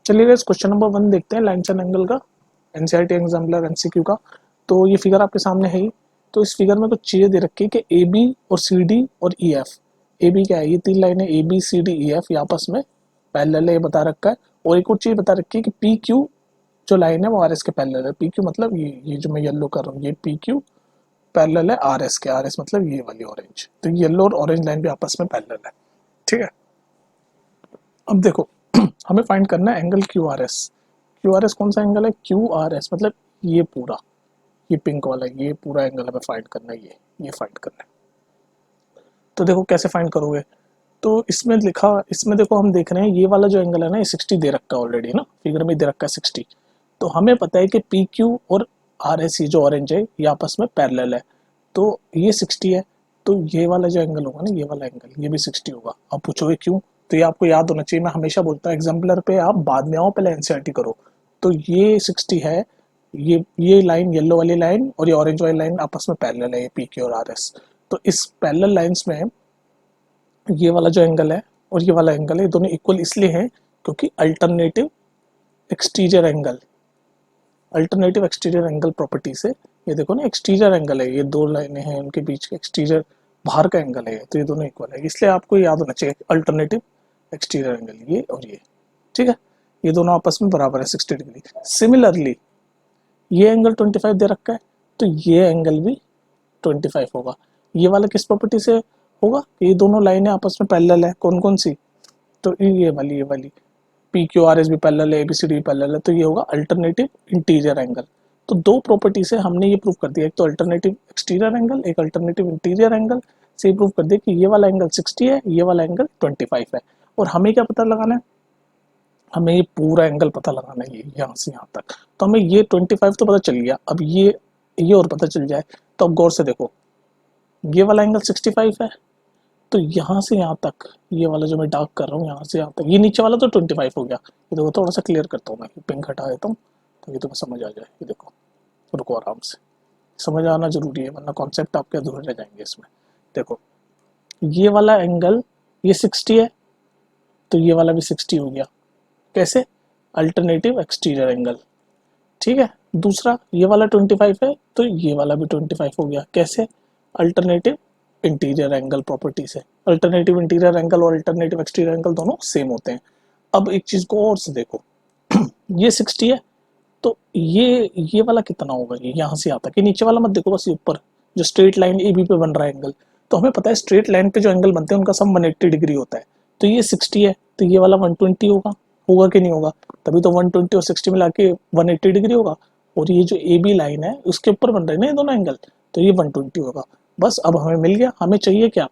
चलिए guys question number 1 देखते हैं लाइन्स एंड एंगल का, एनसीईआरटी एग्जाम्पलर एमसीक्यू का। तो ये फिगर आपके सामने है ही। तो इस फिगर में कुछ चीज़ें दे रखी है कि ए बी और सी डी और ई एफ। ए बी क्या है, ये 3 लाइनें A B C D E F ये आपस में पैरेलल है, ये बता रखा है। और एक और चीज़ बता रखी है कि पी क्यू जो लाइन है वो आर एस के पैरेलल है। पी क्यू मतलब ये जो मैं येलो कर रहा हूँ, ये पी क्यू पैरेलल है आर एस के। आर एस मतलब ये वाली ऑरेंज, तो येलो और ऑरेंज लाइन भी आपस में पैरेलल है। ठीक है, अब देखो हमें फाइंड करना है angle Q R S. Q R S कौन सा एंगल है, क्यू आर एस मतलब ये पूरा, ये पिंक वाला, ये पूरा एंगल हमें फाइंड करना है, ये फाइंड करना है। तो देखो कैसे फाइंड करोगे, तो इसमें लिखा, इसमें देखो हम देख रहे हैं ये वाला जो एंगल है ना, ये 60 दे रखा है ऑलरेडी ना, फिगर में दे रखा है 60। तो हमें पता है कि पी क्यू और आर एस ये जो ऑरेंज है ये आपस में पैरेलल है। तो ये 60 है, तो ये वाला जो एंगल होगा ना, ये वाला एंगल ये भी 60 होगा। आप पूछोगे क्यों, तो ये आपको याद होना चाहिए। मैं हमेशा बोलता हूँ एग्जाम्पलर पे आप बाद में आओ, पहले एनसीईआरटी करो। तो ये 60 है, ये लाइन येलो वाली लाइन और ये ऑरेंज वाली लाइन आपस में पैरेलल है, ये पी क्यू और आर एस। तो इस पैरेलल लाइंस में ये वाला जो एंगल है और ये वाला एंगल है, ये दोनों इक्वल इसलिए हैं क्योंकि alternative exterior angle, alternative exterior angle property से, ये देखो ना एक्सटीरियर एंगल है, ये दो लाइनें हैं उनके बीच के एक्सटीरियर बाहर का एंगल है, तो ये दोनों इक्वल है, इसलिए आपको याद होना चाहिए अल्टरनेटिव एक्सटीरियर एंगल ये और ये। ठीक है, ये दोनों आपस में बराबर है 60 डिग्री। सिमिलरली ये एंगल 25 दे रखा है, तो ये एंगल भी 25 होगा। ये वाला किस प्रॉपर्टी से होगा, ये दोनों लाइनें आपस में पैरेलल है, कौन कौन सी, तो ये वाली पी क्यू आर एस भी पैरेलल है, ए बी सी डी भी पैरेलल है, तो ये होगा अल्टरनेटिव इंटीरियर एंगल। तो दो प्रॉपर्टी से हमने ये प्रूव कर दिया, एक तो अल्टरनेटिव एक्सटीरियर एंगल, एक अल्टरनेटिव इंटीरियर एंगल से ये प्रूव कर दिया कि ये वाला एंगल 60 है, ये वाला एंगल 25 है। और हमें क्या पता लगाना है, हमें ये पूरा एंगल पता लगाना है, ये यहाँ से यहाँ तक। तो हमें ये 25 तो पता चल गया, अब ये और पता चल जाए। तो अब गौर से देखो, ये वाला एंगल 65 है, तो यहाँ से यहाँ तक, ये वाला जो मैं डार्क कर रहा हूँ यहाँ से यहाँ तक, ये नीचे वाला तो 25 हो गया। ये देखो थोड़ा सा क्लियर करता हूँ मैं, पिंक हटा देता हूँ ताकि तुम्हें समझ आ जाए। ये देखो, रुको आराम से, समझ आना जरूरी है वरना कॉन्सेप्ट आपके अधूरे रह जाएंगे इसमें। देखो ये वाला एंगल ये 60 है, तो ये वाला भी 60 हो गया। कैसे, अल्टरनेटिव एक्सटीरियर एंगल। ठीक है, दूसरा ये वाला 25 है, तो ये वाला भी 25 हो गया। कैसे, अल्टरनेटिव इंटीरियर एंगल प्रॉपर्टी से। अल्टरनेटिव इंटीरियर एंगल और अल्टरनेटिव एक्सटीरियर एंगल दोनों सेम होते हैं। अब एक चीज को और से देखो, ये 60 है, तो ये वाला कितना होगा, ये यहाँ से आता है कि नीचे वाला मत देखो, बस ये ऊपर जो स्ट्रेट लाइन ए बी पे बन रहा है एंगल। तो हमें पता है स्ट्रेट लाइन पे जो एंगल बनते हैं उनका सम 180 डिग्री होता है। तो ये 60 है, तो ये वाला 120 होगा, होगा कि नहीं होगा, तभी तो 120 और 60 मिला के 180 डिग्री होगा। और ये जो ए बी लाइन है उसके ऊपर बन रहे हैं ना ये दोनों एंगल, तो ये 120 होगा। बस अब हमें मिल गया, हमें चाहिए क्या,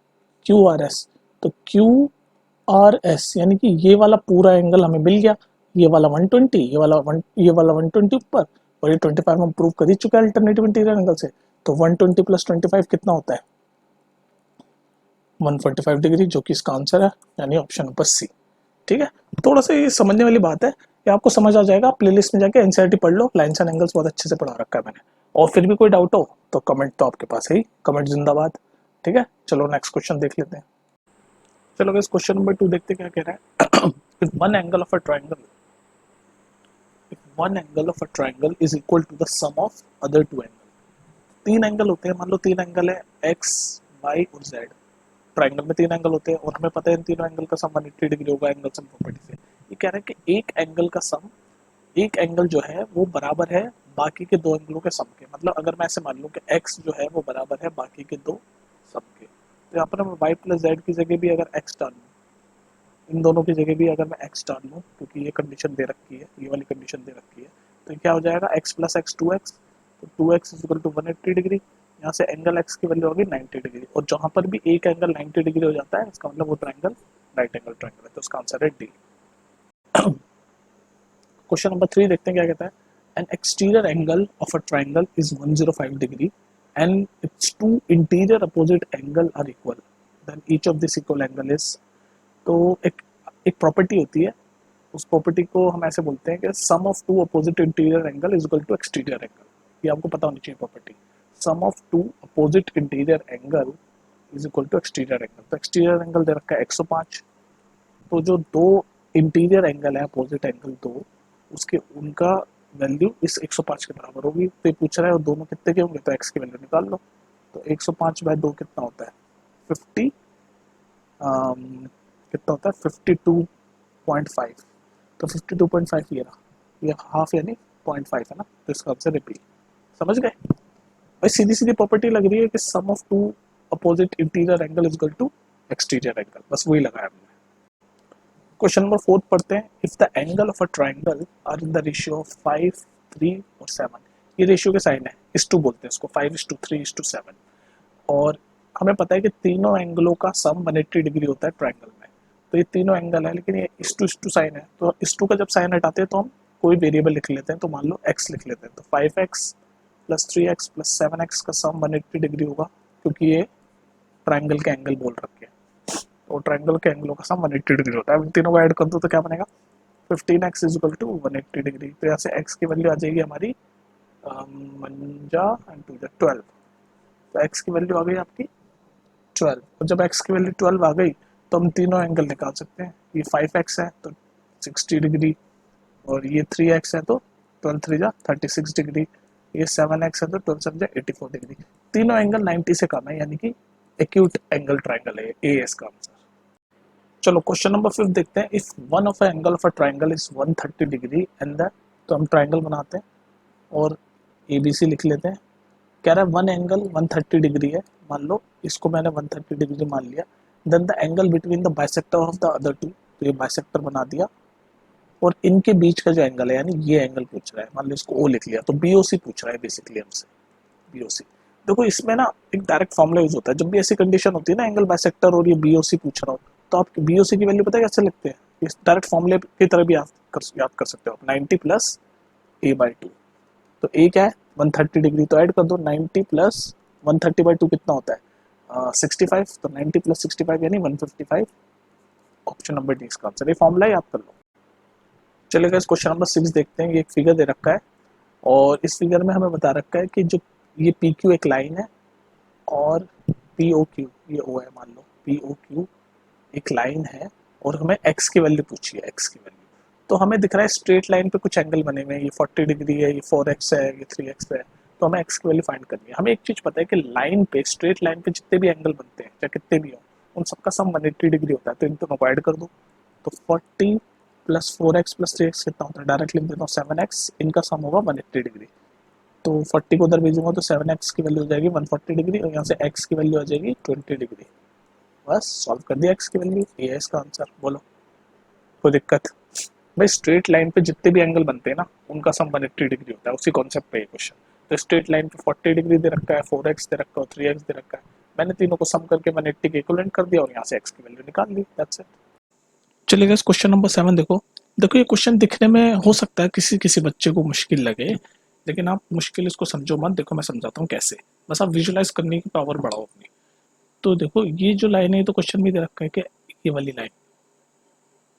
क्यू आर एस। तो क्यू आर एस यानी कि ये वाला पूरा एंगल हमें मिल गया। ये वाला 120, ये वाला 120 ऊपर, और ये 25 हम प्रूव कर ही चुके हैं अल्टरनेटिव इंटीरियर एंगल से। तो 120 प्लस 25 कितना होता है, 145 डिग्री, जो कि इसका आंसर है, यानी ऑप्शन नंबर सी। ठीक है, थोड़ा सा ये समझने वाली बात है, ये आपको समझ आ जाएगा। प्लेलिस्ट में जाके एनसीईआरटी पढ़ लो, लाइन्स एंड एंगल्स बहुत अच्छे से पढ़ा रखा है मैंने। और फिर भी कोई डाउट हो तो कमेंट तो आपके पास है ही, कमेंट जिंदाबाद। ठीक है, चलो नेक्स्ट क्वेश्चन देख लेते हैं। चलो इस क्वेश्चन नंबर 2 देखते हैं क्या कह रहा है। If one angle of a triangle, if one angle of a triangle is equal to the sum of other two angles। तीन एंगल होते हैं, मान लो तीन एंगल है x, y और z। ट्राइंगल में तीन एंगल होते हैं और हमें पता है इन तीनों एंगल का सम 180 डिग्री होगा एंगल सम प्रॉपर्टी से। ये कह रहा है कि एक एंगल का सम, एक एंगल जो है वो बराबर है बाकी के दो एंगलों के सम के। मतलब अगर मैं ऐसे मान लूँ कि x जो है वो बराबर है बाकी के दो सम के, तो यहाँ पर मैं y प्लस जेड की जगह भी अगर x डाल लूँ, इन दोनों की जगह भी अगर मैं x डाल लूँ, क्योंकि ये कंडीशन दे रखी है, ये वाली कंडीशन दे रखी है, तो क्या हो जाएगा, x प्लस एक्स 2x, तो 2x is equal to 180 degree. यहाँ से एंगल x की वैल्यू होगी 90 डिग्री, और जहाँ पर भी एक एंगल 90 डिग्री हो जाता है इसका मतलब वो ट्राइंगल राइट एंगल ट्राइंगल है, तो इसका आंसर है डी। क्वेश्चन नंबर 3 देखते हैं क्या कहता है। An exterior angle of a triangle is 105 degree and it's two interior opposite angle are equal, then each of this equal angle is. तो एक प्रॉपर्टी होती है, उस प्रॉपर्टी को हम ऐसे बोलते हैं कि sum of two opposite interior angle is equal to exterior angle. ये आपको पता होनी चाहिए property, sum of two opposite interior angle is equal to exterior angle. तो एक्सटीरियर एंगल दे रखा है 105, तो जो दो इंटीरियर एंगल है अपोजिट एंगल दो, उसके उनका वैल्यू इस 105 के बराबर होगी। तो ये पूछ रहा है और दोनों कितने के होंगे, तो x की वैल्यू निकाल लो। तो 105 बाय 2 कितना होता है 50, कितना होता है 52.5। तो 52.5 ये हाफ यानी 0.5 है ना, तो इसका आंसर है बी। समझ गए भाई, सीधी सीधी प्रॉपर्टी लग रही है कि sum of two opposite interior angle is equal to exterior angle, बस वही लगाया हमने। क्वेश्चन नंबर 4 पढ़ते हैं। If the angle of a triangle are in the ratio of 5, 3 और 7, ये रेशियो के साइन है, इस टू बोलते हैं इसको, 5:3:7, और हमें पता है कि तीनों एंगलों का सम 180 डिग्री होता है ट्राइंगल में। तो ये तीनों एंगल है, लेकिन ये इस टू साइन है, तो इस टू का जब साइन हटाते हैं तो हम कोई वेरिएबल लिख लेते हैं, तो मान लो x लिख लेते हैं। तो 5x plus 3x plus 7x का सम 180 डिग्री होगा, क्योंकि ये ट्राइंगल के एंगल बोल रखे हैं। तो ट्राइंगल के एंगलों का सम 180 डिग्री होता है। इन तीनों को ऐड कर दो तो क्या बनेगा 15x is equal to 180 degree. तो यहाँ से x की वैल्यू आ जाएगी हमारी 12। तो x की वैल्यू आ गई आपकी 12, और जब x की वैल्यू 12 आ गई तो हम तीनों एंगल निकाल सकते हैं। ये 5x है तो 60 डिग्री, और ये 3x है तो 12 3 जा 36 डिग्री, ये 7x है तो 12 7 जा 84 डिग्री। तीनों एंगल 90 से कम है, यानी कि एक्यूट एंगल ट्राइंगल है, ए इसका आंसर। चलो क्वेश्चन नंबर 5 देखते हैं। If one of angle of a triangle is 130 degree and the, तो हम ट्राइंगल बनाते हैं और ए बी सी लिख लेते हैं। कह रहा है वन एंगल 130 डिग्री है, मान लो इसको मैंने 130 डिग्री मान लिया। Then the angle between the bisector of the other two, तो ये बाइसेक्टर बना दिया, और इनके बीच का जो एंगल है, यानी ये एंगल पूछ रहा है, मान लो इसको ओ लिख लिया, तो बीओसी पूछ रहा है बेसिकली हमसे, बीओसी। देखो इसमें ना एक डायरेक्ट फॉर्मूला यूज होता है, जब भी ऐसी कंडीशन होती है ना एंगल बाइसेक्टर और ये बीओसी पूछ रहा हो, तो आप बीओसी की वैल्यू पता है कैसे लिखते हैं, इस डायरेक्ट फॉर्मूले की तरह भी याद कर सकते हो आप, 90 प्लस a/2। तो ए क्या है 130 डिग्री, तो ऐड कर दो 90 प्लस 130/2 कितना होता है 65, तो 90 प्लस 65 यानी 155। ऑप्शन नंबर डी इसका आंसर, ये फॉर्मूला याद कर लो। चलिए इस क्वेश्चन नंबर 6 देखते हैं। ये एक फिगर दे रखा है, और इस फिगर में हमें बता रखा है कि जो ये पी क्यू एक लाइन है, और पी ओ क्यू ये ओ है, मान लो पी ओ क्यू एक लाइन है, और हमें एक्स की वैल्यू पूछी है, एक्स की वैल्यू। तो हमें दिख रहा है स्ट्रेट लाइन पे कुछ एंगल बने हुए हैं, ये 40 डिग्री है, ये 4x है, ये 3x है। तो हमें x की वैल्यू फाइंड करनी है। हमें एक चीज पता है कि लाइन पे, स्ट्रेट लाइन पे जितने भी एंगल बनते हैं, चाहे कितने भी हो, उन सबका सम 180 डिग्री होता है। तो इन दोनों को ऐड कर दो, तो 40 प्लस 4x प्लस 3x कितना होता है, डायरेक्ट लिख देता हूँ 7x, इनका सम होगा 180 डिग्री। तो 40 को उधर भेजूंगा तो 7x की वैल्यू हो जाएगी 140 डिग्री, और यहाँ से x की वैल्यू आ जाएगी 20 डिग्री। बस सॉल्व कर दिया x की वैल्यू, ये है इसका आंसर। बोलो कोई दिक्कत? भाई स्ट्रेट लाइन पे जितने भी एंगल बनते हैं ना, उनका सम 180 डिग्री होता है, उसी कॉन्सेप्ट पे ये क्वेश्चन। तो स्ट्रेट लाइन पे 40 डिग्री दे रखा है, 4x दे रखा है और 3x दे रखा है, मैंने तीनों को सम करके 180 के इक्विवेलेंट कर दिया, और यहाँ से x की वैल्यू निकाल ली, दैट्स इट। चलिए क्वेश्चन नंबर 7 देखो। देखो ये क्वेश्चन दिखने में हो सकता है किसी किसी बच्चे को मुश्किल लगे, लेकिन आप मुश्किल इसको समझो मत। देखो मैं समझाता हूँ कैसे, बस आप विजुलाइज करने की पावर बढ़ाओ अपनी। तो देखो ये जो लाइन है, तो क्वेश्चन में दे रखा है कि ये वाली लाइन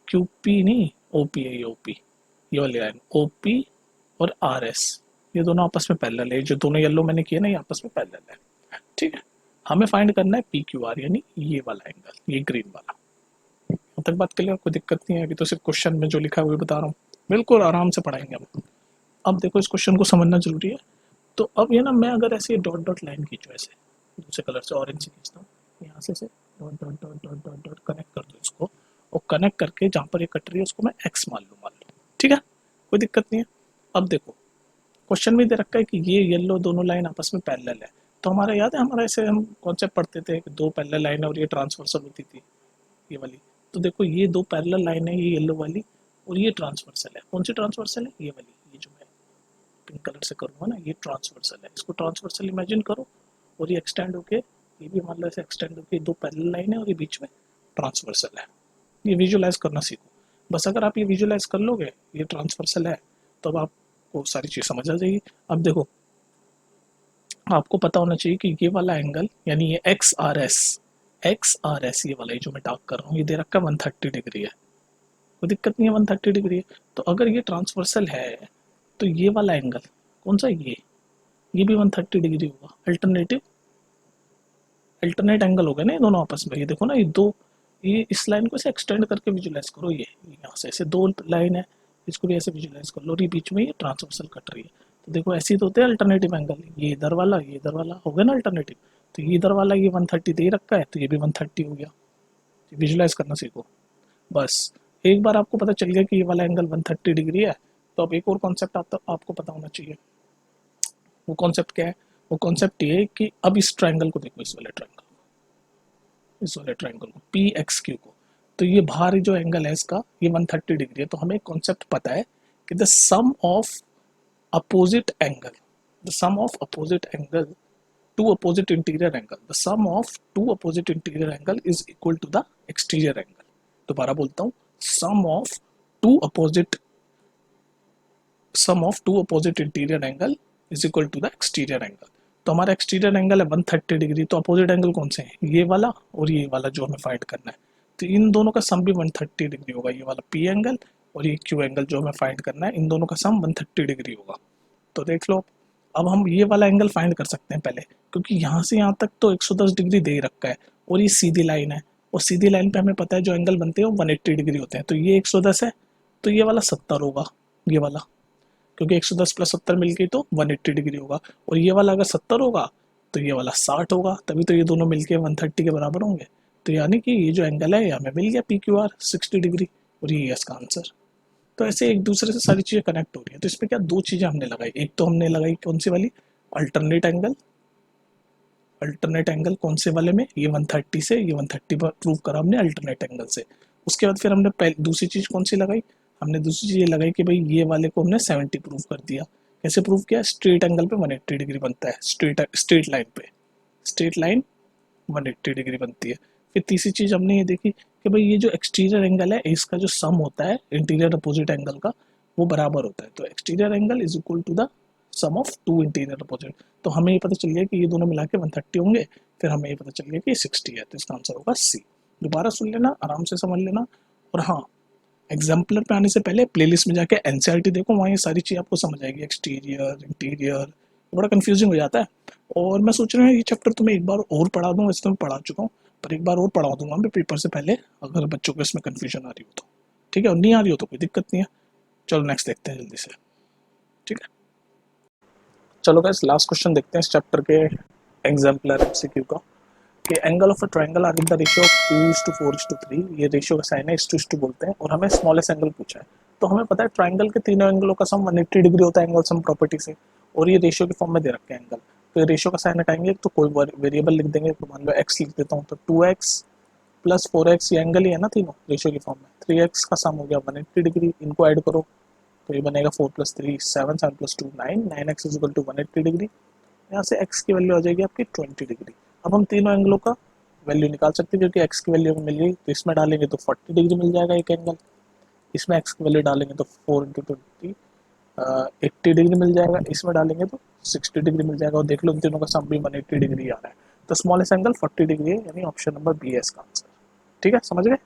क्यू पी नहीं ओपी है, ये ओपी, ये वाली लाइन ओपी और आर एस, ये दोनों आपस में पैरेलल है। जो दोनों येलो मैंने किए ना, ये आपस में पैरेलल है, ठीक है। हमें फाइंड करना है पी क्यू आर, यानी ये वाला एंगल, ये ग्रीन वाला। अब तक बात क्लियर, कोई दिक्कत नहीं है? अभी तो सिर्फ क्वेश्चन में जो लिखा है वो बता रहा हूँ, बिल्कुल आराम से पढ़ाएंगे हम। अब देखो इस क्वेश्चन को समझना जरूरी है। तो अब ये ना, मैं अगर ऐसे डॉट डॉट लाइन खींचूँ, ऐसे दूसरे कलर से ऑरेंज से खींचता हूँ, यहाँ से dot dot dot dot dot dot connect कर दो इसको, और कनेक्ट करके जहाँ पर ये कट रही है उसको मैं एक्स मान लूँ, ठीक है, कोई दिक्कत नहीं है। अब देखो क्वेश्चन में दे रखा है कि ये येलो दोनों लाइन आपस में पैरेलल है। तो हमारा याद है, हमारा ऐसे हम कॉन्सेप्ट पढ़ते थे कि दो पैरेलल लाइन है और ये ट्रांसवर्सल होती थी, ये वाली। तो देखो ये दो पैरेलल लाइन है, ये येलो वाली, और ये ट्रांसवर्सल है। कौन सी ट्रांसवर्सल है? ये वाली, ये जो मैं पिंक कलर से करूँगा ना, ये ट्रांसवर्सल है। इसको ट्रांसवर्सल इमेजिन करो, और ये एक्सटेंड होके, ये भी मान लो ऐसे एक्सटेंड होके दो पैरेलल लाइन है, और ये बीच में ट्रांसवर्सल है। ये विजुअलाइज करना सीखो। बस अगर आप ये विजुअलाइज कर लोगे ये ट्रांसवर्सल है, तो अब आपको सारी चीज़ समझ आ जाएगी। अब देखो आपको पता होना चाहिए कि ये वाला एंगल, यानी ये एक्स आर एस, ये वाला, ये जो मैं डार्क कर रहा हूँ, ये दे रखा है 130 डिग्री है, कोई दिक्कत नहीं है, 130 डिग्री है। तो अगर ये ट्रांसवर्सल है, तो ये वाला एंगल कौन सा, ये भी 130 डिग्री होगा। अल्टरनेट एंगल हो गए ना ये दोनों आपस में। ये देखो ना, ये दो ये इस लाइन को ऐसे एक्सटेंड करके विजुलाइज करो, ये यहाँ से ऐसे दो लाइन है, इसको भी ऐसे विजुलाइज कर लो, और ये बीच में ये ट्रांसवर्सल कट रही है। तो देखो ऐसे ही तो होते हैं अल्टरनेटिव एंगल, ये इधर वाला ये इधर वाला हो गया ना अल्टरनेटिव। तो ये इधर वाला ये 130 दे रखा है, तो ये भी 130 हो गया। विजुलाइज करना सीखो बस। एक बार आपको पता चल गया कि ये वाला एंगल 130 डिग्री है, तो अब एक और कॉन्सेप्ट आपको पता होना चाहिए। वो कॉन्सेप्ट क्या है? वो कॉन्सेप्ट ये है कि अब इस ट्रायंगल को देखो, इस वाले ट्रायंगल को पी एक्स क्यू को। तो ये बाहर जो एंगल है इसका ये 130 डिग्री है। तो हमें कॉन्सेप्ट पता है कि the sum of opposite angle, the sum of opposite angle to opposite interior angle, the sum of two opposite interior angle is equal to the exterior angle. दोबारा बोलता हूँ, sum of two opposite sum of two opposite interior angle is equal to the exterior angle. तो हमारा exterior angle है 130 degree, तो opposite angle कौन से हैं? ये वाला और ये वाला जो हमें फाइंड करना है। तो इन दोनों का सम भी 130 डिग्री होगा, ये वाला पी एंगल और ये क्यू एंगल जो हमें फाइंड करना है, इन दोनों का सम 130 डिग्री होगा। तो देख लो, अब हम ये वाला एंगल फाइंड कर सकते हैं पहले, क्योंकि यहाँ से यहाँ तक तो 110 डिग्री दे रखा है और ये सीधी लाइन है, और सीधी लाइन पे हमें पता है जो एंगल बनते हैं वो 180 डिग्री होते हैं। तो ये 110 है, तो ये वाला 70 होगा, ये वाला, क्योंकि 110 प्लस 70 मिलके तो 180 डिग्री होगा। और ये वाला अगर 70 होगा तो ये वाला 60 होगा, तभी तो ये दोनों मिलके 130 के बराबर होंगे। तो यानी कि ये जो एंगल है ये हमें मिल गया पी क्यू आर 60 डिग्री, और ये इसका आंसर। तो ऐसे एक दूसरे से सारी चीज़ें कनेक्ट हो रही है। तो इसमें क्या दो चीज़ें हमने लगाई, एक तो हमने लगाई कौन सी वाली, अल्टरनेट एंगल। अल्टरनेट एंगल कौन से वाले में, ये 130 से ये 130 पर प्रूव करा हमने अल्टरनेट एंगल से। उसके बाद फिर हमने दूसरी चीज़ कौन सी लगाई, हमने दूसरी चीज़ ये लगाई कि भाई ये वाले को हमने 70 प्रूव कर दिया। कैसे प्रूव किया? स्ट्रेट एंगल पे 180 डिग्री बनता है, स्ट्रेट लाइन पे, स्ट्रेट लाइन 180 डिग्री बनती है। फिर तीसरी चीज़ हमने ये देखी कि भाई ये जो एक्सटीरियर एंगल है इसका जो सम होता है इंटीरियर अपोजिट एंगल का, वो बराबर होता है। तो exterior angle is equal to the sum of two interior opposite. तो हमें ये पता चल गया कि ये दोनों मिला के 130 होंगे, फिर हमें ये पता चल गया कि ये 60 है, तो इसका आंसर होगा सी। दोबारा सुन लेना, आराम से समझ लेना। और हाँ, एग्जाम्पलर पे आने से पहले प्लेलिस्ट में जाके एनसीईआरटी देखो, वहाँ ये सारी चीज़ आपको समझ आएगी, एक्सटीरियर इंटीरियर, बड़ा कंफ्यूजिंग हो जाता है। और मैं सोच रहा हूँ ये चैप्टर तुम्हें एक बार और पढ़ा दूँ, वैसे तो मैं पढ़ा चुका हूँ, पर एक बार और पढ़ा दूंगा मैं पेपर से पहले, अगर बच्चों को इसमें कन्फ्यूजन आ रही हो तो। ठीक है, और नहीं आ रही हो तो कोई दिक्कत नहीं है। चलो नेक्स्ट देखते हैं जल्दी से। ठीक है, चलो गाइस लास्ट क्वेश्चन देखते हैं इस चैप्टर के एग्जाम्पलर एमसीक्यू का, कि angle of a triangle are in the ratio of 2:4:3। ये रेशियो का साइन है, 1:2 बोलते हैं, और हमें स्मॉलेस्ट एंगल पूछा है। तो हमें पता है ट्रायंगल के तीनों एंगलों का सम 180 डिग्री होता है एंगल सम प्रॉपर्टी से, और ये रेशियो के फॉर्म में दे रखे हैं एंगल। तो ये रेशियो का साइन हटाएंगे तो कोई वेरिएबल लिख देंगे, तो मान लो एक्स लिख देता हूँ, तो 2x प्लस 4x, ये एंगल ही है ना तीनों रेशियो के फॉर्म में। 3x का सम हो गया 180 डिग्री, इनको ऐड करो तो ये बनेगा 4 + 3 7, 7 + 2 9, 9x is equal to 180 degree. यहाँ से x की वैल्यू आ जाएगी आपकी 20 डिग्री। अब हम तीनों एंगलों का वैल्यू निकाल सकते हैं, क्योंकि x की वैल्यू हमें मिल गई, तो इसमें डालेंगे तो 40 डिग्री मिल जाएगा एक एंगल, इसमें x की वैल्यू डालेंगे तो 4 × 20 80 डिग्री मिल जाएगा, इसमें डालेंगे तो 60 डिग्री मिल जाएगा। और देख लो इन तीनों का सम भी 180 डिग्री आ रहा है। तो स्मॉलेस्ट एंगल 40 डिग्री है, यानी ऑप्शन नंबर बी है इसका आंसर। ठीक है, समझ गए?